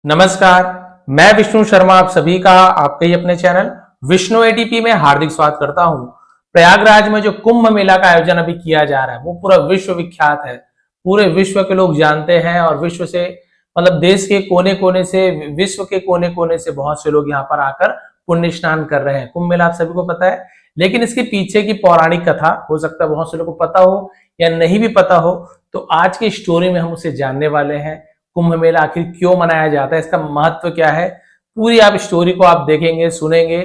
नमस्कार, मैं विष्णु शर्मा आप सभी का आपके ही अपने चैनल विष्णु एटीपी में हार्दिक स्वागत करता हूं। प्रयागराज में जो कुंभ मेला का आयोजन अभी किया जा रहा है वो पूरा विश्व विख्यात है। पूरे विश्व के लोग जानते हैं और विश्व से मतलब देश के कोने कोने से, विश्व के कोने कोने से बहुत से लोग यहाँ पर आकर पुण्य स्नान कर रहे हैं। कुंभ मेला आप सभी को पता है, लेकिन इसके पीछे की पौराणिक कथा हो सकता है बहुत से लोगों को पता हो या नहीं भी पता हो, तो आज की स्टोरी में हम उसे जानने वाले हैं। कुंभ मेला आखिर क्यों मनाया जाता है, इसका महत्व क्या है, पूरी आप स्टोरी को आप देखेंगे सुनेंगे,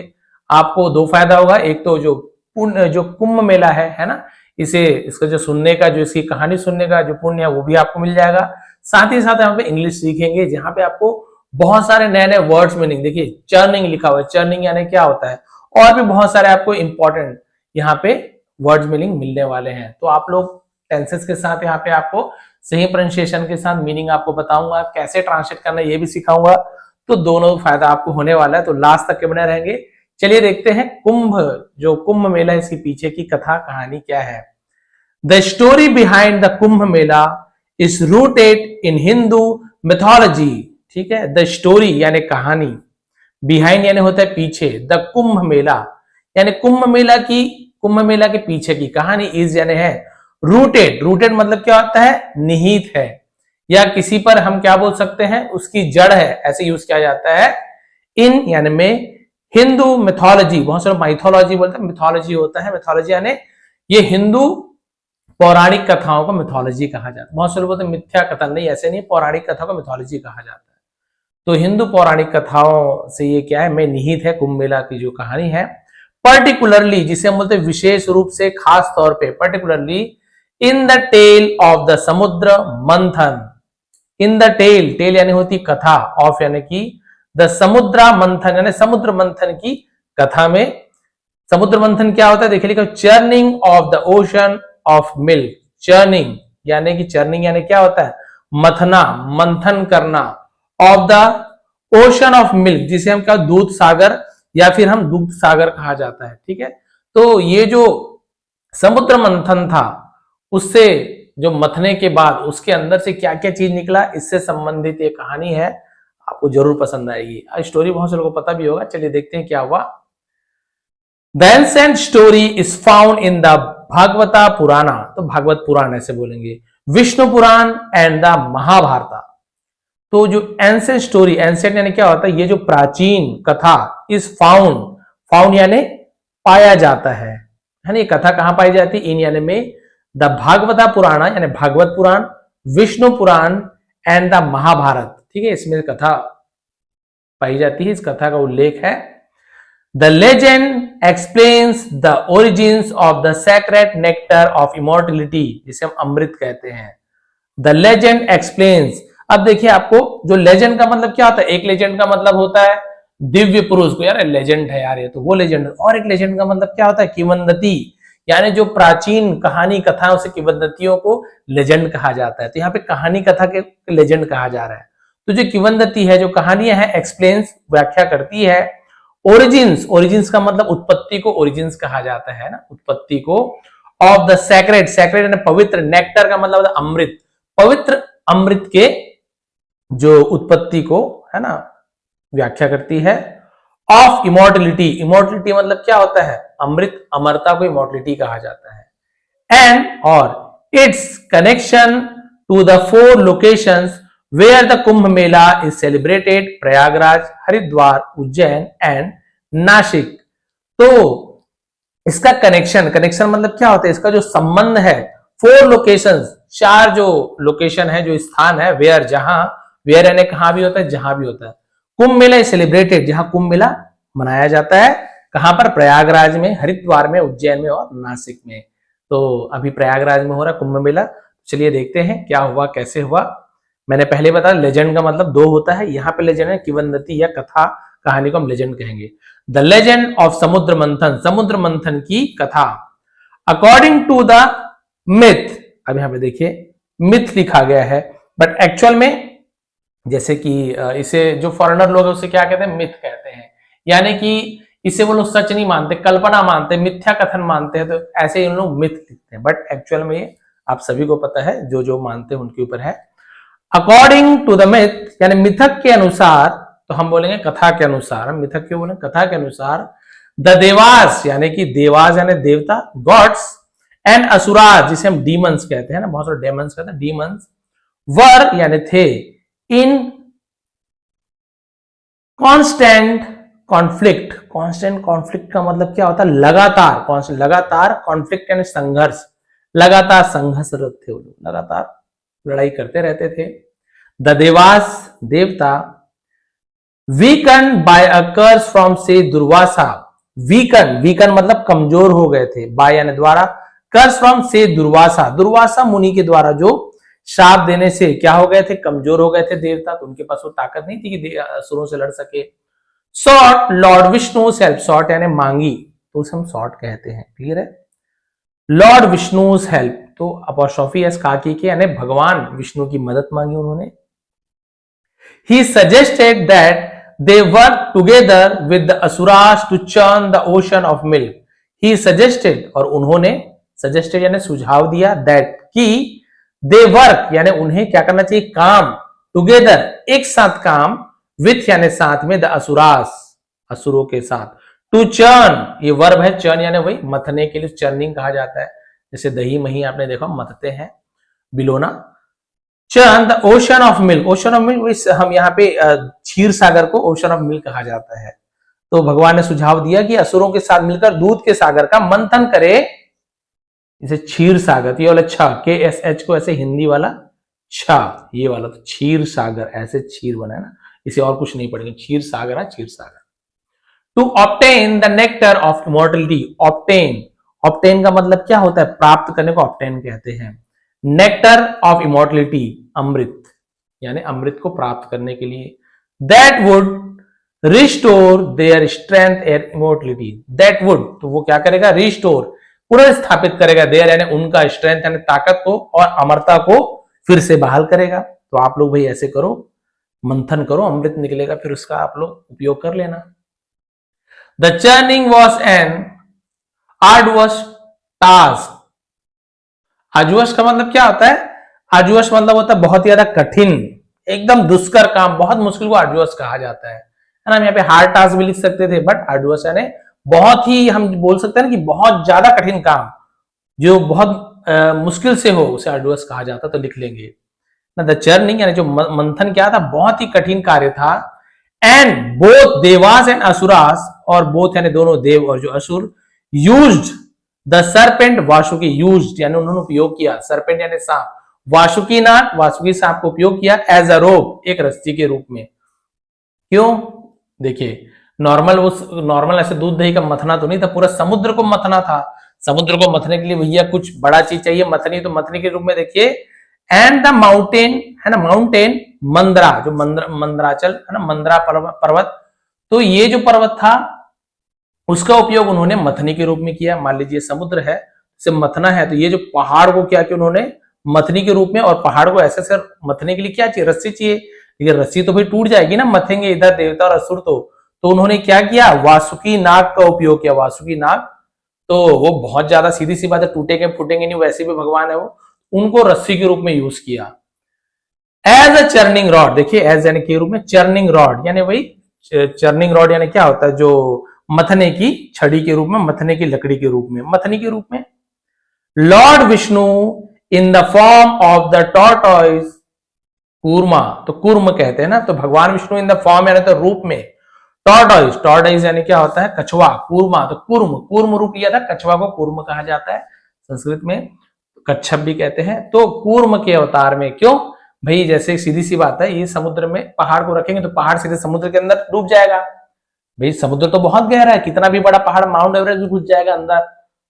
आपको दो फायदा होगा। एक तो जो कुंभ मेला है ना, इसका जो सुनने का, जो इसकी कहानी सुनने का जो पुण्य है वो भी आपको मिल जाएगा। साथ ही साथ यहाँ पे इंग्लिश सीखेंगे, जहां पे आपको बहुत सारे नए नए वर्ड्स मीनिंग, देखिए चर्निंग लिखा हुआ है, चर्निंग यानी क्या होता है, और भी बहुत सारे आपको इंपॉर्टेंट यहाँ पे वर्ड्स मीनिंग मिलने वाले हैं। तो आप लोग टेंसेस के साथ यहाँ पे आपको सही प्रोनाउंसिएशन के साथ मीनिंग आपको बताऊंगा, कैसे ट्रांसलेट करना है ये भी सिखाऊंगा। तो दोनों फायदा आपको होने वाला है, तो लास्ट तक के बने रहेंगे। चलिए देखते हैं कुंभ मेला, इसके पीछे की कथा कहानी क्या है। The story behind the Kumbh Mela is rooted in Hindu mythology. ठीक है, द स्टोरी यानी कहानी, बिहाइंड यानी होता है पीछे, द कुंभ मेला यानी कुंभ मेला के पीछे की कहानी, इज यानी है रूटेड मतलब क्या होता है, निहित है, या किसी पर हम क्या बोल सकते हैं, उसकी जड़ है, ऐसे यूज किया जाता है। इन यानी में हिंदू मिथोलॉजी, बहुत सारे माइथोलॉजी बोलते हैं, मिथोलॉजी होता है। मिथोलॉजी यानी ये हिंदू पौराणिक कथाओं को मिथोलॉजी कहा जाता है। बहुत सारे बोलते हैं मिथ्या कथा, नहीं ऐसे नहीं, पौराणिक कथा को मिथोलॉजी कहा जाता है। तो हिंदू पौराणिक कथाओं से ये क्या है, में निहित है कुंभ मेला की जो कहानी है। पर्टिकुलरली, जिसे हम बोलते हैं विशेष रूप से, खास तौर पे, particularly in the tale of the Samudra Manthan. In the tell यानी होती कथा, ऑफ यानी कि द समुद्र मंथन यानी समुद्र मंथन की कथा में। समुद्र मंथन क्या होता है, देखिए लिखा, churning of the ocean of milk. Churning यानी क्या होता है, मथना, मंथन करना, of the ocean of milk, जिसे हम क्या, दूध सागर या फिर हम दूध सागर कहा जाता है। ठीक है, तो ये जो समुद्र मंथन था, उससे जो मथने के बाद उसके अंदर से क्या क्या चीज निकला, इससे संबंधित ये कहानी है, आपको जरूर पसंद आएगी। स्टोरी बहुत से लोगों को पता भी होगा, चलिए देखते हैं क्या हुआ। The ancient story is found in the Bhagavata पुराना, तो भागवत पुराण ऐसे बोलेंगे, विष्णु पुराण एंड द महाभारता। तो जो एंसेंट स्टोरी, एंसेंट यानी क्या होता है, ये जो प्राचीन कथा, इज फाउंड यानी पाया जाता है ना। ये कथा कहां पाई जाती है, इन यानी में द भागवता पुराण यानी भागवत पुराण, विष्णु पुराण एंड द महाभारत। ठीक है, इसमें कथा पाई जाती है, इस कथा का उल्लेख है। The legend explains the origins of the sacred nectar of immortality, जिसे हम अमृत कहते हैं। द लेजेंड एक्सप्लेन्स, अब देखिए आपको जो लेजेंड का मतलब क्या होता है, एक लेजेंड का मतलब होता है दिव्य पुरुष को, यार लेजेंड है यार ये, तो वो लेजेंड। और एक लेजेंड का मतलब क्या होता है, किंवदंती, यानी जो प्राचीन कहानी कथा, उसे किंवदंतियों को लेजेंड कहा जाता है। तो यहाँ पे कहानी कथा के लेजेंड कहा जा रहा है। तो जो किंवदंती है, जो कहानियां हैं, एक्सप्लेन्स व्याख्या करती है। ओरिजिन्स का मतलब उत्पत्ति को ओरिजिन्स कहा जाता है ना, उत्पत्ति को। ऑफ द सैक्रेड यानी पवित्र, नेक्टर का मतलब अमृत, पवित्र अमृत के जो उत्पत्ति को है ना व्याख्या करती है। ऑफ इमॉर्टलिटी मतलब क्या होता है, अमृत, अमरता को इमॉर्टलिटी कहा जाता है। एंड और its connection to the 4 locations where the Kumbh Mela is celebrated, Prayagraj, Haridwar, Ujjain and Nashik. तो इसका कनेक्शन मतलब क्या होता है, इसका जो संबंध है, 4 लोकेशंस, 4 जो लोकेशन है, जो स्थान है, वेयर, जहां, वेयर यानी कहां भी होता है, जहां भी होता है। कुंभ मेला सेलिब्रेटेड, जहां कुंभ मेला मनाया जाता है, कहां पर, प्रयागराज में, हरिद्वार में, उज्जैन में और नासिक में। तो अभी प्रयागराज में हो रहा कुंभ मेला। चलिए देखते हैं क्या हुआ, कैसे हुआ। मैंने पहले बताया लेजेंड का मतलब 2 होता है, यहाँ पे लेजेंड है किंवदंती या कथा, कहानी को हम लेजेंड कहेंगे। द लेजेंड ऑफ समुद्र मंथन की कथा। अकॉर्डिंग टू द मिथ, अब यहाँ पे देखिए मिथ लिखा गया है, बट एक्चुअल में जैसे कि इसे जो फॉरेनर लोग हैं उसे क्या कहते हैं, मिथ कहते हैं। यानी कि इसे वो लोग सच नहीं मानते, कल्पना मानते, मिथ्या कथन मानते हैं, तो ऐसे ही उन लोग मिथ लिखते हैं। बट एक्चुअल में आप सभी को पता है, जो जो मानते हैं उनके ऊपर है। अकॉर्डिंग टू द मिथ यानी मिथक के अनुसार, तो हम बोलेंगे कथा के अनुसार, हम मिथक क्यों बोले, कथा के अनुसार द देवास यानी कि देवास यानी देवता, गॉड्स एंड असुराज जिसे हम डीमंस कहते हैं ना, बहुत सारे डेमंस कहते हैं, डीमंस वर यानी थे इन कांस्टेंट कॉन्फ्लिक्ट। कांस्टेंट कॉन्फ्लिक्ट का मतलब क्या होता है, लगातार, कांस्टेंट लगातार, कॉन्फ्लिक्ट यानी संघर्ष, लगातार संघर्षरत थे वो लोग, लगातार लड़ाई करते रहते थे। द देवास देवता weaken by a curse from से दुर्वासा, वीकन, वीकन मतलब कमजोर हो गए थे, बाय यानी द्वारा, कर्स फ्रॉम से दुर्वासा, दुर्वासा मुनि के द्वारा जो शाप देने से क्या हो गए थे, कमजोर हो गए थे देवता, तो उनके पास वो ताकत नहीं थी कि असुरों से लड़ सके। Sought lord Vishnu help, sought यानी मांगी, तो उसे हम सॉट कहते हैं, क्लियर है। लॉर्ड विष्णु हेल्प, तो अपॉस्ट्रोफी एस काकी के यानी भगवान विष्णु की मदद मांगी उन्होंने। He suggested that they worked together with the asuras to churn the ocean of milk. He suggested, और उन्होंने suggested यानी सुझाव दिया, that कि they work यानी उन्हें क्या करना चाहिए, काम, together एक साथ काम, with यानी साथ में, the asuras असुरों के साथ, to churn ये वर्ब है, churn यानी वही मथने के लिए churning कहा जाता है, जैसे दही मही आपने देखा मथते हैं, बिलोना। Churn the ocean of milk, ocean of milk हम यहाँ पे क्षीर सागर को ओशन ऑफ मिल्क कहा जाता है। तो भगवान ने सुझाव दिया कि असुरों के साथ मिलकर दूध के सागर का मंथन करे, इसे क्षीर सागर, तो ये वाला छ के एस एच को ऐसे हिंदी वाला छ, ये वाला तो क्षीर सागर, ऐसे क्षीर बना है ना, इसे और कुछ नहीं पढ़ेंगे, क्षीर सागर है, क्षीर सागर। To obtain the nectar of immortality, obtain, obtain का मतलब क्या होता है, प्राप्त करने को ऑब्टेन कहते हैं। नेक्टर ऑफ इमॉर्टलिटी अमृत, यानी अमृत को प्राप्त करने के लिए। That would restore their strength and immortality, that would तो वो क्या करेगा, रिस्टोर पुनर्स्थापित करेगा, देयर यानी उनका, स्ट्रेंथ यानी ताकत को, और अमरता को फिर से बहाल करेगा। तो आप लोग भाई ऐसे करो, मंथन करो, अमृत निकलेगा, फिर उसका आप लोग उपयोग कर लेना। The churning was an arduous task, आजुअस का मतलब क्या होता है, आजुअस मतलब होता है बहुत ही ज्यादा कठिन, एकदम दुष्कर काम, बहुत मुश्किल को आजुअस कहा जाता है ना। हम यहाँ पे हार्ड टास्क भी लिख सकते थे, बट आजुअस यानी बहुत ही, हम बोल सकते हैं ना कि बहुत ज्यादा कठिन काम जो बहुत मुश्किल से हो, उसे आजुअस कहा जाता, तो लिख लेंगे ना। द चर्निंग यानी जो मंथन क्या था, बहुत ही कठिन कार्य था। And both devas and asuras, और बोथ यानी दोनों, देव और जो असुर, used the serpent Vasuki, used यानी उन्होंने उपयोग किया, सर्पेंट यानी सांप, वासुकी नाग, वासुकी सांप को उपयोग किया, एज अ रोप एक रस्सी के रूप में। क्यों, देखिए नॉर्मल, वो नॉर्मल ऐसे दूध दही का मथना तो नहीं था, पूरा समुद्र को मथना था। समुद्र को मथने के लिए भैया कुछ बड़ा चीज चाहिए, मथनी, तो मथनी के रूप में देखिए। एंड द माउंटेन है ना, माउंटेन मंदरा, जो मंदराचल है ना, मंदरा पर्वत, तो ये जो पर्वत था उसका उपयोग उन्होंने मथनी के रूप में किया। मान लीजिए समुद्र है, इसे मथना है, तो ये जो पहाड़ को क्या किया उन्होंने, मथनी के रूप में, और पहाड़ को ऐसे ऐसे मथने के लिए क्या चाहिए, रस्सी चाहिए, लेकिन रस्सी तो भाई टूट जाएगी ना, मथेंगे इधर देवता और असुर, तो उन्होंने क्या किया, वासुकी नाग का उपयोग किया। वासुकी नाग तो वो बहुत ज्यादा सीधी सी बात है, टूटेंगे फूटेंगे नहीं, वैसे भी भगवान है वो, उनको रस्सी के रूप में यूज किया। एज अ चर्निंग रॉड, देखिए एज यानी के रूप में, चर्निंग रॉड यानी वही, चर्निंग रॉड यानी क्या होता है, जो मथने की छड़ी के रूप में, मथने की लकड़ी के रूप में, मथनी के रूप में। Lord Vishnu in the form of the tortoise Kurma, तो कूर्म कहते हैं ना, तो भगवान विष्णु इन द फॉर्म यानी तो रूप में, टॉर्टॉइस, टॉर्टॉइस यानी क्या होता है, कछुआ, कूर्मा तो कूर्म, कूर्म रूप लिया था, कछुआ को कूर्म कहा जाता है संस्कृत में, कच्छप भी कहते हैं। तो कूर्म के अवतार में, क्यों भाई, जैसे सीधी सी बात है, ये समुद्र में पहाड़ को रखेंगे तो पहाड़ सीधे समुद्र के अंदर डूब जाएगा, भाई समुद्र तो बहुत गहरा है, कितना भी बड़ा पहाड़ माउंट एवरेस्ट भी घुस जाएगा अंदर,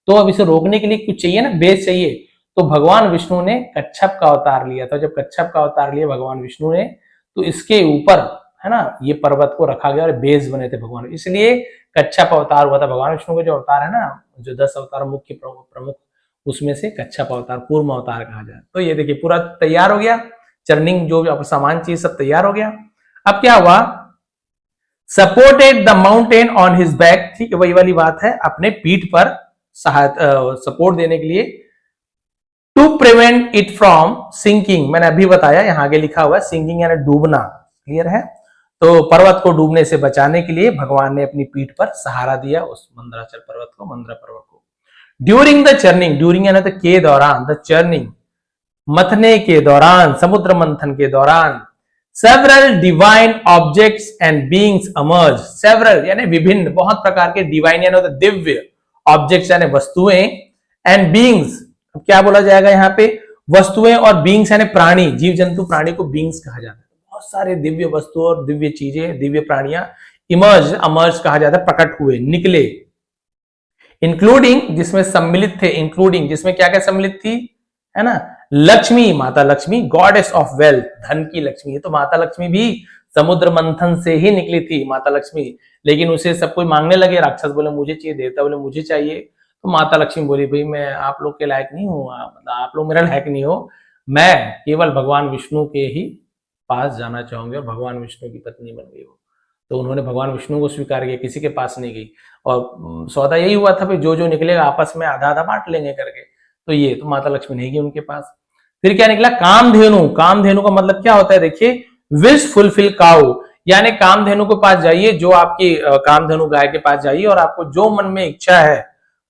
तो अब इसे रोकने के लिए कुछ चाहिए ना, बेस चाहिए। तो भगवान विष्णु ने कच्छप का अवतार लिया था। जब कच्छप का अवतार लिया भगवान विष्णु ने, तो इसके ऊपर है ना, ये पर्वत को रखा गया और बेस बने थे भगवान, इसलिए कच्छप अवतार हुआ था। भगवान विष्णु के जो अवतार है ना, जो 10 अवतार मुख्य प्रमुख, उसमें से कच्छप अवतार, कूर्म अवतार कहा जाए। तो ये देखिए पूरा तैयार हो गया, चर्निंग जो सामान चीज सब तैयार हो गया। अब क्या हुआ, supported the mountain on his back, ठीक है, वही वाली बात है, अपने पीठ पर सपोर्ट देने के लिए to prevent it from sinking, मैंने अभी बताया, यहां आगे लिखा हुआ है सिंकिंग यानी डूबना, क्लियर है। तो पर्वत को डूबने से बचाने के लिए भगवान ने अपनी पीठ पर सहारा दिया उस मंदराचल पर्वत को, मंदरा पर्वत को। ड्यूरिंग द चर्निंग, ड्यूरिंग यानी के दौरान, द चर्निंग मथने के दौरान, समुद्र मंथन के दौरान, several divine objects and beings emerged, several यानी विभिन्न, बहुत प्रकार के, डिवाइन यानी दिव्य, ऑब्जेक्ट्स यानी वस्तुएं, एंड बीइंग्स, क्या बोला जाएगा यहाँ पे, वस्तुएं, और बीइंग्स यानी प्राणी, जीव जंतु प्राणी को बीइंग्स कहा जाता है। बहुत सारे दिव्य वस्तु और दिव्य चीजें, दिव्य प्राणियां इमर्ज, अमर्ज कहा जाता है, प्रकट हुए, निकले। इंक्लूडिंग जिसमें सम्मिलित थे, इंक्लूडिंग जिसमें क्या क्या सम्मिलित थी, है ना, लक्ष्मी, माता लक्ष्मी, गॉडेस ऑफ वेल्थ, धन की लक्ष्मी। तो माता लक्ष्मी भी समुद्र मंथन से ही निकली थी माता लक्ष्मी, लेकिन उसे सब कोई मांगने लगे, राक्षस बोले मुझे चाहिए, देवता बोले मुझे चाहिए, तो माता लक्ष्मी बोली भाई मैं आप लोग के लायक नहीं हूं, आप लोग मेरा लायक नहीं हो, मैं केवल भगवान विष्णु के ही पास जाना चाहूंगी, और भगवान विष्णु की पत्नी बन गई वो। तो उन्होंने भगवान विष्णु को स्वीकार किया, किसी के पास नहीं गई, और सौदा यही हुआ था भाई जो जो निकलेगा आपस में आधा आधा बांट लेंगे करके। तो ये तो माता लक्ष्मी नहीं गई उनके पास। फिर क्या निकला, कामधेनु। कामधेनु का मतलब क्या होता है, देखिए, विश फुलफिल काउ, यानी कामधेनु के पास जाइए, जो आपकी कामधेनु गाय के पास जाइए, और आपको जो मन में इच्छा है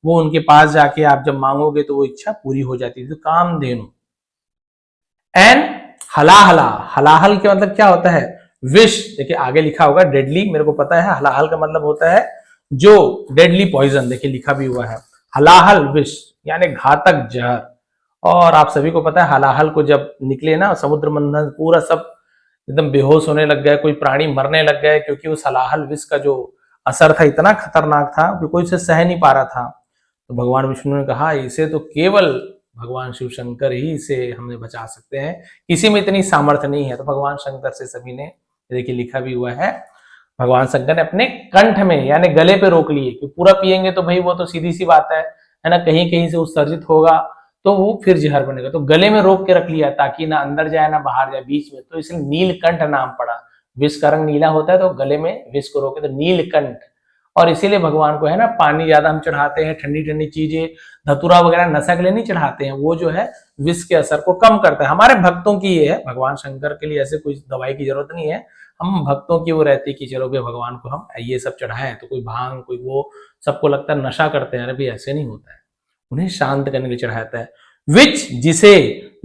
वो उनके पास जाके आप जब मांगोगे तो वो इच्छा पूरी हो जाती है। तो कामधेनु। एंड हलाहला, हलाहल के मतलब क्या होता है, विष, देखिए आगे लिखा होगा डेडली, मेरे को पता है, हलाहल का मतलब होता है जो डेडली पॉइजन, देखिए लिखा भी हुआ है, हलाहल विष यानी घातक जहर। और आप सभी को पता है हलाहल को जब निकले ना समुद्र मंथन, पूरा सब एकदम बेहोश होने लग गए, कोई प्राणी मरने लग गए, क्योंकि उस हलाहल विष का जो असर था इतना खतरनाक था कि कोई उसे सह नहीं पा रहा था। तो भगवान विष्णु ने कहा इसे तो केवल भगवान शिव शंकर ही इसे हमें बचा सकते हैं, किसी में इतनी सामर्थ्य नहीं है। तो भगवान शंकर से सभी ने, देखिए लिखा भी हुआ है, भगवान शंकर ने अपने कंठ में यानी गले पे रोक लिए, कि पूरा पिएंगे तो भाई वो तो सीधी सी बात है ना, कहीं कहीं से उत्सर्जित होगा तो वो फिर जहर बनेगा। तो गले में रोक के रख लिया ताकि ना अंदर जाए ना बाहर जाए, बीच में। तो इसलिए नीलकंठ नाम पड़ा। विष का रंग नीला होता है, तो गले में विष को रोके तो नीलकंठ। और इसीलिए भगवान को है ना पानी ज्यादा हम चढ़ाते हैं, ठंडी ठंडी चीजें, धतूरा वगैरह नशा के लिए नहीं चढ़ाते हैं, वो जो है विष के असर को कम करता है। हमारे भक्तों की ये है, भगवान शंकर के लिए ऐसे कोई दवाई की जरूरत नहीं है, हम भक्तों की वो रहती कि चलो भाई भगवान को हम ये सब चढ़ाएं। तो कोई भांग, कोई वो, सबको लगता है नशा करते हैं, अरे भाई ऐसे नहीं होता है, उन्हें शांत करने के लिए चढ़ाता है। विच, जिसे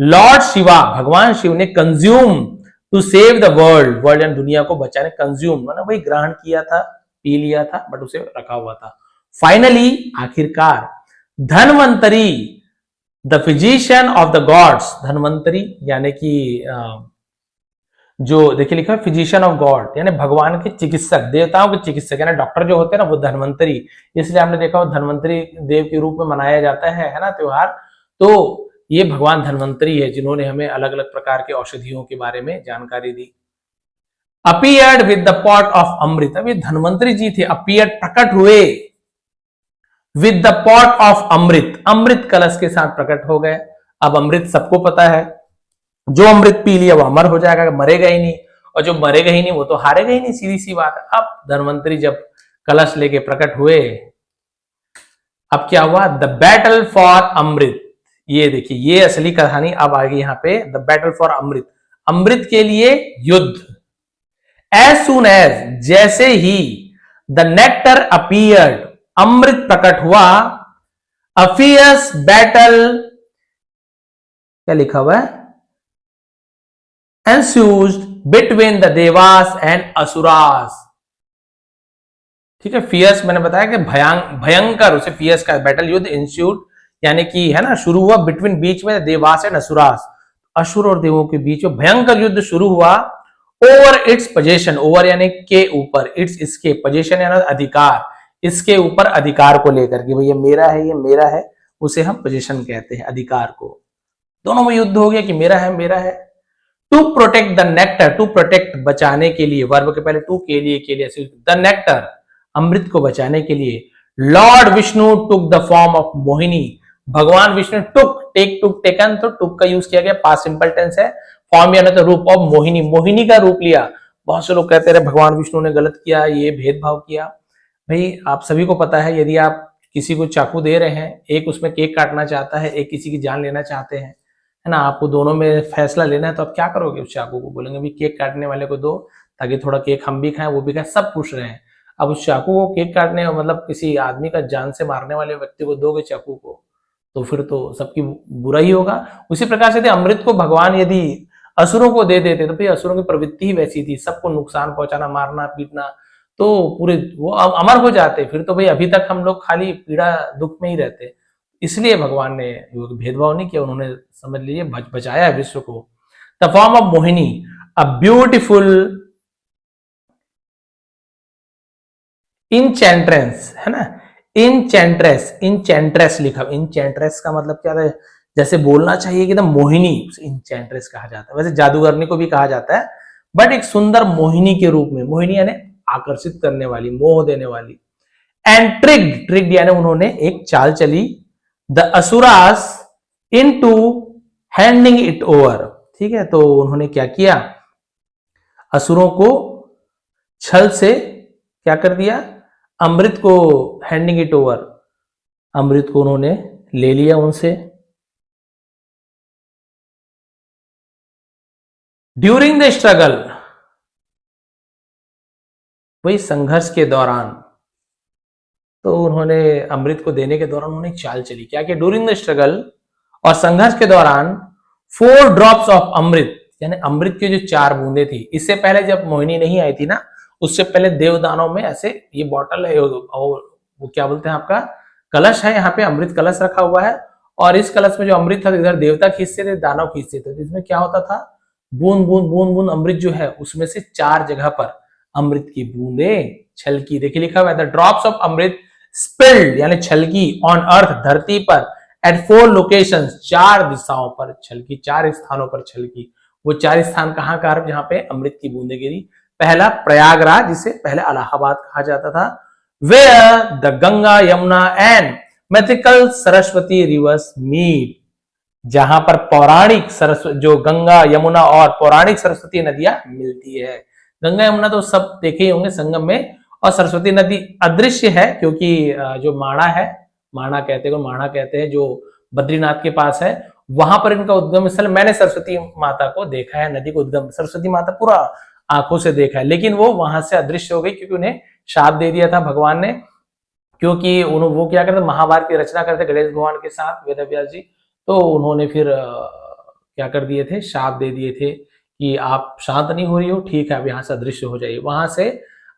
लॉर्ड शिवा, भगवान शिव ने consume to save the world, world and दुनिया को बचाने, कंज्यूम माना वही ग्रहण किया था, पी लिया था, बट उसे रखा हुआ था। फाइनली, आखिरकार, Dhanvantari, the physician of the gods, Dhanvantari यानी कि जो देखिए लिखा है फिजिशियन ऑफ गॉड, यानी भगवान के चिकित्सक, देवताओं के चिकित्सक, यानी डॉक्टर जो होते हैं ना वो धन्वंतरी, इसलिए आपने देखा हो धन्वंतरी देव के रूप में मनाया जाता है ना त्योहार। तो ये भगवान धन्वंतरी है जिन्होंने हमें अलग अलग प्रकार के औषधियों के बारे में जानकारी दी। Appeared with the pot of amrit, अब ये धन्वंतरी जी थे, अपीयर्ड प्रकट हुए, with the pot of amrit, अमृत कलश के साथ प्रकट हो गए। अब अमृत सबको पता है, जो अमृत पी लिया वो अमर हो जाएगा, मरेगा ही नहीं, और जो मरेगा ही नहीं वो तो हारेगा ही नहीं, सीधी सी बात है। अब धन्वंतरी जब कलश लेके प्रकट हुए, अब क्या हुआ, द बैटल फॉर अमृत, ये देखिए ये असली कहानी अब आ गई यहाँ पे, द बैटल फॉर अमृत, अमृत के लिए युद्ध। एज सून एज, जैसे ही, द नेक्टर अपीयर्ड, अमृत प्रकट हुआ, अ फियर्स बैटल, क्या लिखा हुआ है, ensued between the devas and asuras, ठीक है। फियर्स मैंने बताया कि भयंकर, उसे फियर्स का बैटल, युद्ध, इंस्यूड यानी कि है ना शुरू हुआ, बिटवीन बीच में देवास एंड असुरास, असुर और देवों के बीच में भयंकर युद्ध शुरू हुआ। ओवर इट्स पोजीशन, ओवर यानी के ऊपर, इट्स इसके, पोजीशन यानी अधिकार, इसके ऊपर अधिकार को लेकर के, भाई ये मेरा है, ये मेरा है, उसे हम पोजीशन कहते हैं, अधिकार को। दोनों में युद्ध हो गया कि मेरा है, मेरा है। To protect the nectar, to protect बचाने के लिए, वर्ब के पहले टू, के लिए, द नेक्टर अमृत को बचाने के लिए, Lord Vishnu took the form of Mohini, भगवान विष्णु टुक, टेक, टुक, टेकन, तो टुक का यूज किया गया, पास्ट सिंपल टेंस है, फॉर्म यानी तो रूप ऑफ मोहिनी, मोहिनी का रूप लिया। बहुत से लोग कहते रहे भगवान विष्णु ने गलत किया, ये भेदभाव किया। भाई आप सभी को पता है, यदि आप किसी को चाकू दे रहे हैं, एक उसमें केक काटना चाहता है, एक किसी की जान लेना चाहते हैं, है ना, आपको दोनों में फैसला लेना है, तो आप क्या करोगे? उस चाकू को बोलेंगे भी केक काटने वाले को दो, ताकि थोड़ा केक हम भी खाएं वो भी खाएं, सब पूछ रहे हैं। अब उस चाकू को केक काटने मतलब किसी आदमी का जान से मारने वाले व्यक्ति को दोगे चाकू को, तो फिर तो सबकी बुरा ही होगा। उसी प्रकार से यदि अमृत को भगवान यदि असुरों को दे देते तो फिर असुरों की प्रवृत्ति ही वैसी थी, सबको नुकसान पहुंचाना, मारना पीटना, तो पूरे वो अमर हो जाते। फिर तो भाई अभी तक हम लोग खाली पीड़ा दुख में ही रहते। इसलिए भगवान ने भेदभाव नहीं किया, उन्होंने समझ लीजिए बचाया विश्व को। The form of Mohini, a beautiful enchantress, है ना, इंचेंट्रेस, इंचेंट्रेस लिखा, इंचेंट्रेस का मतलब क्या है? जैसे बोलना चाहिए कि एकदम मोहिनी, इंचेंट्रेस कहा जाता है। वैसे जादूगरनी को भी कहा जाता है, बट एक सुंदर मोहिनी के रूप में। मोहिनी यानी आकर्षित करने वाली, मोह देने वाली। एंड ट्रिग्ड, ट्रिग्ड यानी उन्होंने एक चाल चली, the asuras into handing it over, ठीक है। तो उन्होंने क्या किया? असुरों को छल से क्या कर दिया? अमृत को, हैंडिंग इट ओवर, अमृत को उन्होंने ले लिया उनसे। ड्यूरिंग द स्ट्रगल, वही संघर्ष के दौरान, तो उन्होंने अमृत को देने के दौरान उन्होंने चाल चली, क्या कि ड्यूरिंग द स्ट्रगल और संघर्ष के दौरान 4 ड्रॉप्स ऑफ अमृत, यानी अमृत की जो 4 बूंदे थी। इससे पहले जब मोहिनी नहीं आई थी ना, उससे पहले देवदानों में ऐसे ये बॉटल है, और वो क्या बोलते हैं आपका कलश है, यहाँ पे अमृत कलश रखा हुआ है, और इस कलश में जो अमृत था इधर देवता खींचते थे, दानव खींचते थे। तो इसमें क्या होता था? बूंद बूंद बूंद बूंद अमृत जो है उसमें से 4 जगह पर अमृत की बूंदे छलकी। देखिए लिखा हुआ है, the drops of amrit spilled, यानी छलकी, ऑन अर्थ, धरती पर, एट 4 लोकेशंस, 4 दिशाओं पर छलकी, 4 स्थानों पर छलकी। वो 4 स्थान कहाँ का? जहां पे अमृत की बूंदे गिरी। पहला प्रयागराज, जिसे पहले इलाहाबाद कहा जाता था, where the Ganga Yamuna and mythical Saraswati rivers meet, जहां पर पौराणिक सरस्वती, जो गंगा यमुना और पौराणिक सरस्वती नदियां मिलती है। गंगा यमुना तो सब देखे ही होंगे संगम में, और सरस्वती नदी अदृश्य है, क्योंकि जो माणा है, माणा कहते हैं, जो बद्रीनाथ के पास है, वहां पर इनका उद्गम स्थल। मैंने सरस्वती माता को देखा है, नदी को उद्गम, सरस्वती माता पूरा आंखों से देखा है, लेकिन वो वहां से अदृश्य हो गई, क्योंकि उन्हें शाप दे दिया था भगवान ने। क्योंकि वो क्या करते, महाभारत की रचना करते गणेश भगवान के साथ वेदव्यास जी, तो उन्होंने फिर क्या कर दिए थे? शाप दे दिए थे कि आप शांत नहीं हो रही हो, ठीक है, अब यहां से अदृश्य हो जाइए। वहां से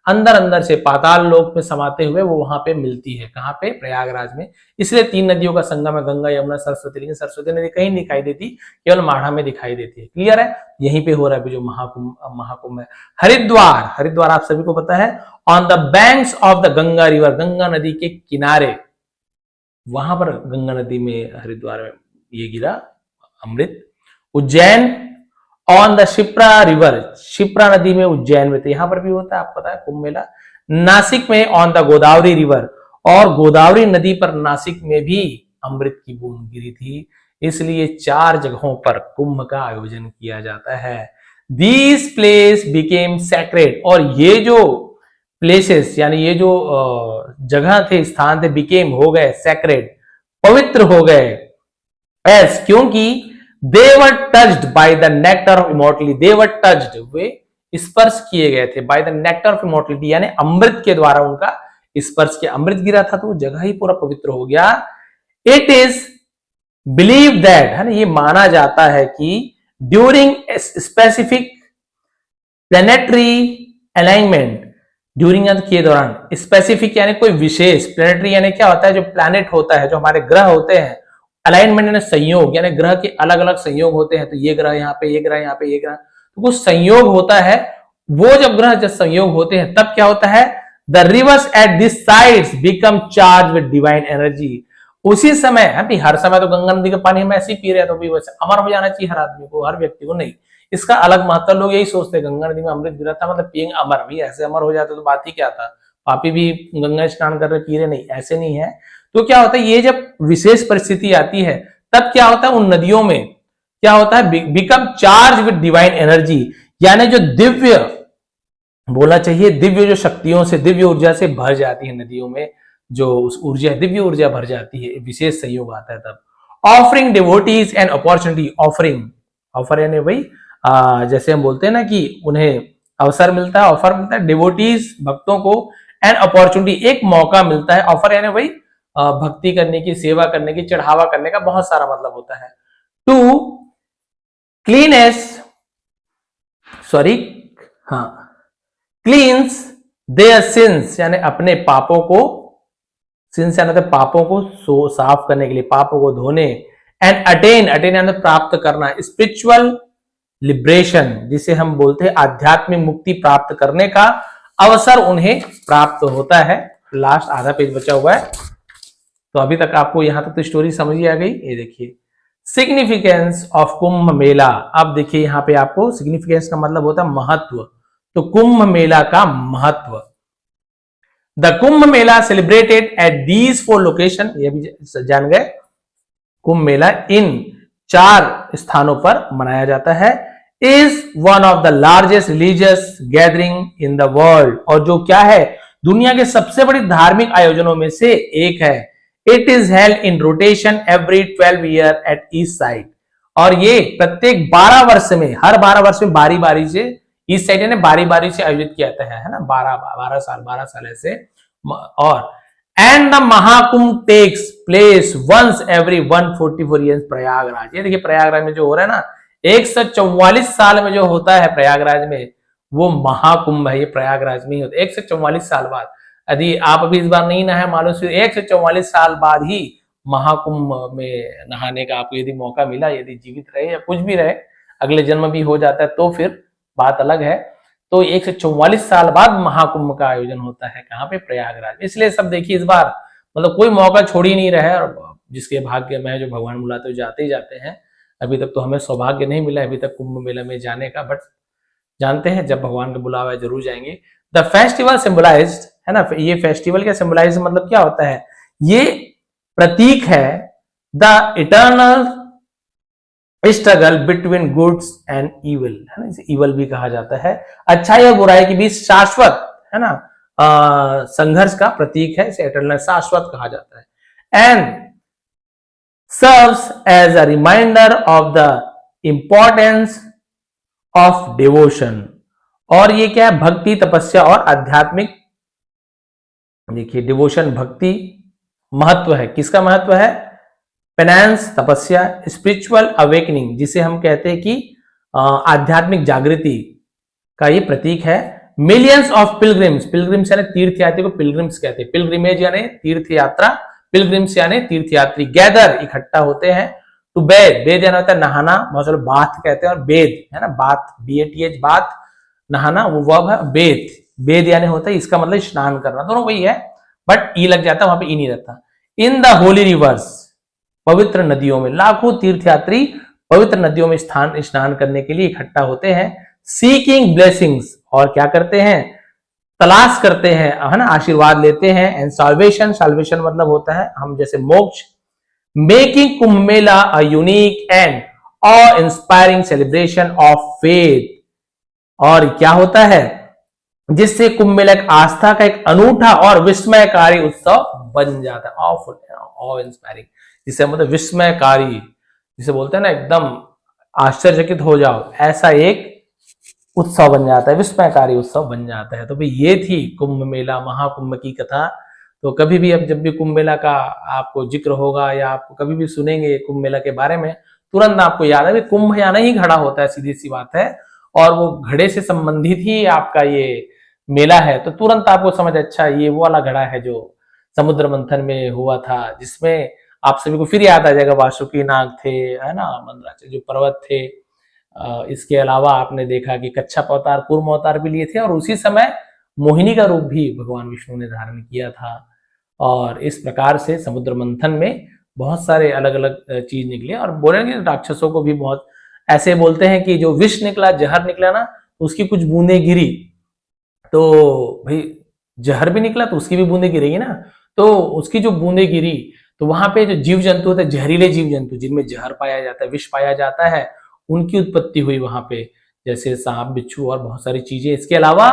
अंदर से पाताल लोक में समाते हुए वो वहां पे मिलती है। कहाँ पे? प्रयागराज में। इसलिए 3 नदियों का संगम है, गंगा यमुना सरस्वती। लेकिन सरस्वती नदी कहीं नहीं दिखाई देती, केवल माढ़ा में दिखाई देती है। क्लियर है? यहीं पे हो रहा है जो महाकुंभ है। हरिद्वार, हरिद्वार आप सभी को पता है, on the banks of the Ganga river, Ganga नदी के किनारे, वहां पर गंगा नदी में, हरिद्वार में ये गिरा अमृत। Ujjain on the Shipra river, Shipra नदी में, उज्जैन में, तो यहां पर भी होता है, आपको पता है, कुंभ मेला। नासिक में ऑन द गोदावरी रिवर, और गोदावरी नदी पर नासिक में भी अमृत की बूंद गिरी थी। इसलिए 4 जगहों पर कुंभ का आयोजन किया जाता है। दीज प्लेस बिकेम सैक्रेड, और ये जो प्लेसेस, यानी ये जो जगह थे, स्थान थे, बिकेम हो गए, सैक्रेड, पवित्र हो गए, एस, क्योंकि they were touched by the nectar of immortality, they were touched, वे स्पर्श किए गए थे, by the nectar of immortality, यानी अमृत के द्वारा उनका स्पर्श किया। अमृत गिरा था तो वो जगह ही पूरा पवित्र हो गया। इट इज बिलीव दैट, है ना, ये माना जाता है कि during specific planetary alignment, during के दौरान, स्पेसिफिक यानी कोई विशेष, प्लेनेटरी यानी क्या होता है? जो प्लैनेट होता है, जो हमारे ग्रह होते हैं, अलाइनमेंट यानी संयोग, यानी ग्रह के अलग अलग संयोग होते हैं, तो ये ग्रह यहाँ पे, ये ग्रह यहाँ पे, ये ग्रह, तो कुछ संयोग होता है। वो जब ग्रह जब संयोग होते हैं तब क्या होता है? The reverse at this sides become charge with divine energy. उसी समय, हर समय तो गंगा नदी का पानी हम ऐसे ही पी रहे हैं, तो भी वैसे अमर हो जाना चाहिए हर आदमी को, हर व्यक्ति को नहीं। इसका अलग महत्व, लोग यही सोचते हैं गंगा नदी में अमृत गिरा था मतलब पिएंगे अमर, भी ऐसे अमर हो जाते तो बात ही क्या था, पापी भी गंगा स्नान कर रहे पी रहे, नहीं, ऐसे नहीं है। तो क्या होता है, ये जब विशेष परिस्थिति आती है तब क्या होता है, उन नदियों में क्या होता है? Become charge with divine energy, यानी जो दिव्य, बोलना चाहिए दिव्य जो शक्तियों से, दिव्य ऊर्जा से भर जाती है नदियों में। जो उस ऊर्जा, दिव्य ऊर्जा भर जाती है, विशेष संयोग आता है तब। Offering devotees and opportunity, offering, offer यानी भाई जैसे हम बोलते हैं ना कि उन्हें अवसर मिलता है, ऑफर मिलता है, डिवोटीज भक्तों को, एंड अपॉर्चुनिटी एक मौका मिलता है, ऑफर यानी भाई भक्ति करने की, सेवा करने की, चढ़ावा करने का बहुत सारा मतलब होता है। टू क्लीनेस, सॉरी, हाँ, क्लींस देयर सिंस यानी अपने पापों को, सिंस यानी पापों को साफ करने के लिए, पापों को धोने, एंड अटेन, अटेन यानी प्राप्त करना, स्पिरिचुअल लिबरेशन जिसे हम बोलते हैं आध्यात्मिक मुक्ति प्राप्त करने का अवसर उन्हें प्राप्त होता है। लास्ट आधा पेज बचा हुआ है, तो अभी तक आपको यहां तक तो स्टोरी समझ ही आ गई। ये देखिए सिग्निफिकेंस ऑफ कुंभ मेला। अब देखिए यहां पे आपको सिग्निफिकेंस का मतलब होता है महत्व, तो कुंभ मेला का महत्व। The Kumbh Mela celebrated at these 4 location, ये भी जान गए, कुंभ मेला इन 4 स्थानों पर मनाया जाता है। Is one of the largest religious gathering in the world, और जो क्या है दुनिया के सबसे बड़ी धार्मिक आयोजनों में से एक है। It is held in rotation every 12 year at east side, और ये प्रत्येक 12 वर्ष में, हर 12 वर्ष में बारी बारी से, ईस्ट साइड यानी बारी बारी से आयोजित किया जाता है ना, 12 साल ऐसे। और and the Mahakumbh takes place once every 144 years Prayagraj. ये देखिए प्रयागराज में जो हो रहा है ना, 144 साल में जो होता है प्रयागराज में, वो महाकुंभ है, ये प्रयागराज में ही होता है 144 साल बाद। यदि आप अभी इस बार नहीं नहाए मालूम से 144 साल बाद ही महाकुंभ में नहाने का आपको यदि मौका मिला, यदि जीवित रहे या कुछ भी रहे, अगले जन्म भी हो जाता है तो फिर बात अलग है। तो 144 साल बाद महाकुंभ का आयोजन होता है, कहाँ पे, प्रयागराज। इसलिए सब देखिए इस बार मतलब कोई मौका छोड़ ही नहीं रहा है, और जिसके भाग्य में जो भगवान बुलाते हुए जाते ही जाते हैं। अभी तक तो हमें सौभाग्य नहीं मिला अभी तक कुंभ मेला में जाने का, बट जानते हैं जब भगवान का बुलावा है जरूर जाएंगे। द फेस्टिवल सिंबलाइज्ड, है ना, ये फेस्टिवल का सिंबलाइज मतलब क्या होता है, ये प्रतीक है the eternal struggle between goods and evil, है ना, इसे इविल भी कहा जाता है, अच्छाई और बुराई के बीच शाश्वत, है ना, संघर्ष का प्रतीक है, इसे इटर्नल शाश्वत कहा जाता है। And serves as a reminder of the importance of devotion, और ये क्या है, भक्ति, तपस्या और आध्यात्मिक, देखिए डिवोशन भक्ति, महत्व है, किसका महत्व है, पेनेंस तपस्या, स्पिरिचुअल अवेकनिंग जिसे हम कहते हैं कि आध्यात्मिक जागृति का ये प्रतीक है। मिलियंस ऑफ पिलग्रिम्स, पिलग्रिम्स यानी तीर्थयात्री को पिलग्रिम्स कहते हैं, पिलग्रिमेज यानी तीर्थ यात्रा, पिलग्रिम्स यानी तीर्थयात्री, गैदर इकट्ठा होते हैं, टू बेद, बेद यानी होता है नहाना, बहुत सारे बाथ कहते हैं, और बेद है ना, बाथ, BATH बाथ, नहाना वो वर्ब है, बेद, बेद यानी होता है, इसका मतलब स्नान करना, दोनों वही है, बट ई लग जाता है, वहां पे ई नहीं रहता। इन द होली रिवर्स, पवित्र नदियों में लाखों तीर्थयात्री पवित्र नदियों में स्नान करने के लिए इकट्ठा होते हैं। सीकिंग ब्लेसिंग्स, और क्या करते हैं, तलाश करते हैं, है ना, आशीर्वाद लेते हैं। एंड साल्वेशन, साल्वेशन मतलब होता है हम जैसे मोक्ष। Making Kumbh Mela a unique and of inspiring celebration of faith, और क्या होता है, जिससे कुंभ मेला आस्था का एक अनूठा और विस्मयकारी उत्सव बन जाता है, ऑ इंस्पायरिंग, जिसे मतलब विस्मयकारी, जिसे बोलते हैं ना एकदम आश्चर्यचकित हो जाओ, ऐसा एक उत्सव बन जाता है, विस्मयकारी उत्सव बन जाता है। तो भाई ये थी कुंभ मेला, महाकुंभ की कथा। तो कभी भी अब जब भी कुंभ मेला का आपको जिक्र होगा या आपको कभी भी सुनेंगे कुंभ मेला के बारे में, तुरंत आपको याद है कुंभ यानी ही घड़ा होता है, सीधी सी बात है, और वो घड़े से संबंधित ही आपका ये मेला है। तो तुरंत आपको समझ, अच्छा ये वो वाला घड़ा है जो समुद्र मंथन में हुआ था, जिसमें आप सभी को फिर याद आ जाएगा वासुकी नाग थे, है ना, मंदराचल जो पर्वत थे। इसके अलावा आपने देखा कि कच्छप अवतार, कूर्म अवतार भी लिए थे, और उसी समय मोहिनी का रूप भी भगवान विष्णु ने धारण किया था। और इस प्रकार से समुद्र मंथन में बहुत सारे अलग अलग चीज निकले, और बोलेंगे राक्षसों को भी बहुत ऐसे बोलते हैं कि जो विष निकला, जहर निकला ना, उसकी कुछ बूंदे गिरी, तो भाई जहर भी निकला तो उसकी भी बूंदे गिरेगी ना, तो उसकी जो बूंदे गिरी, तो वहां पे जो जीव जंतु होते हैं, जहरीले जीव जंतु जिनमें जहर पाया जाता है, विष पाया जाता है, उनकी उत्पत्ति हुई वहां पे, जैसे सांप, बिच्छू और बहुत सारी चीजें। इसके अलावा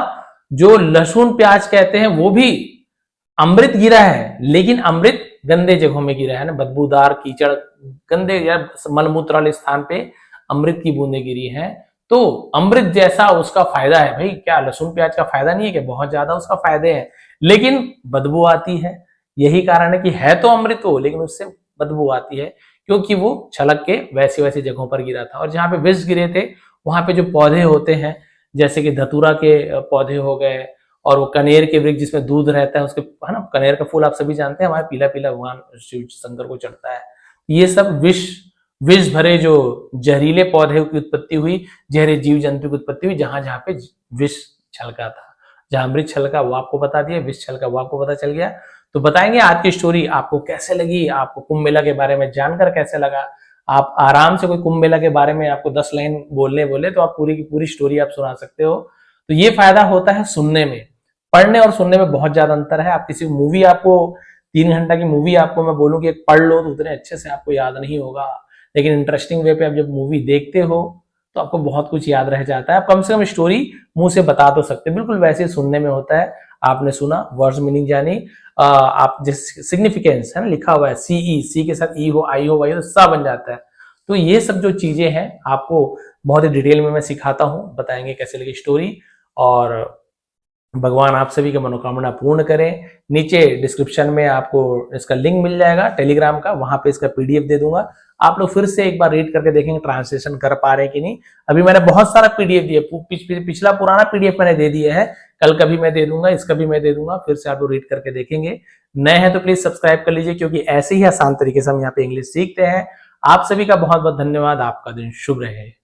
जो लहसुन प्याज कहते हैं वो भी अमृत गिरा है, लेकिन अमृत गंदे जगहों में गिरा है ना, बदबूदार कीचड़ गंदे या मलमूत्र वाले स्थान पे अमृत की बूंदें गिरी हैं। तो अमृत जैसा उसका फायदा है भाई, क्या लहसुन प्याज का फायदा नहीं है कि बहुत ज्यादा उसका फायदे हैं, लेकिन बदबू आती है। यही कारण है कि है तो अमृत हो, लेकिन उससे बदबू आती है, क्योंकि वो छलक के वैसी वैसी जगहों पर गिरा था। और जहां पे विष गिरे थे वहां पे जो पौधे होते हैं, जैसे कि धतूरा के पौधे हो गए, और वो कनेर के वृक्ष जिसमें दूध रहता है उसके, है ना, कनेर का फूल आप सभी जानते हैं, हमारे पीला पीला भगवान शिव शंकर को चढ़ता है। ये सब विष भरे जो जहरीले पौधे की उत्पत्ति हुई, जहरे जीव जंतु की उत्पत्ति हुई, जहां जहां पे विष छलका था। जहां अमृत छलका वो आपको बता दिया, विष छलका वो आपको पता चल गया। तो बताएंगे आज की स्टोरी आपको कैसे लगी, आपको कुंभ मेला के बारे में जानकर कैसे लगा। आप आराम से, कोई कुंभ मेला के बारे में आपको 10 लाइन बोलने बोले तो आप पूरी की पूरी स्टोरी आप सुना सकते हो। तो ये फायदा होता है सुनने में, पढ़ने और सुनने में बहुत ज्यादा अंतर है। आप किसी मूवी, आपको 3 घंटा की मूवी आपको मैं बोलूं कि एक पढ़ लो तो उतने अच्छे से आपको याद नहीं होगा, लेकिन इंटरेस्टिंग वे पे आप जब मूवी देखते हो तो आपको बहुत कुछ याद रह जाता है। आप कम से कम स्टोरी मुंह से बता तो सकते, बिल्कुल वैसे सुनने में होता है। आपने सुना, वर्ड्स मीनिंग जानी, आप जिस सिग्निफिकेंस है ना लिखा हुआ है, सी के साथ ई हो, आई हो, वाई हो, तो सा बन जाता है। तो ये सब जो चीजें हैं आपको बहुत ही डिटेल में मैं सिखाता हूं, बताएंगे कैसे लगी स्टोरी। और भगवान आप सभी की मनोकामना पूर्ण करें। नीचे डिस्क्रिप्शन में आपको इसका लिंक मिल जाएगा टेलीग्राम का, वहां पे इसका पीडीएफ दे दूंगा। आप लोग फिर से एक बार रीड करके देखेंगे ट्रांसलेशन कर पा रहे हैं कि नहीं। अभी मैंने बहुत सारा पीडीएफ दिया, पिछला पुराना पीडीएफ मैंने दे दिया है, कल का भी मैं दे दूंगा, इसका भी मैं दे दूंगा। फिर से आप लोग रीड करके देखेंगे। नए हैं तो प्लीज सब्सक्राइब कर लीजिए, क्योंकि ऐसे ही आसान तरीके से हम यहाँ पे इंग्लिश सीखते हैं। आप सभी का बहुत बहुत धन्यवाद। आपका दिन शुभ रहे।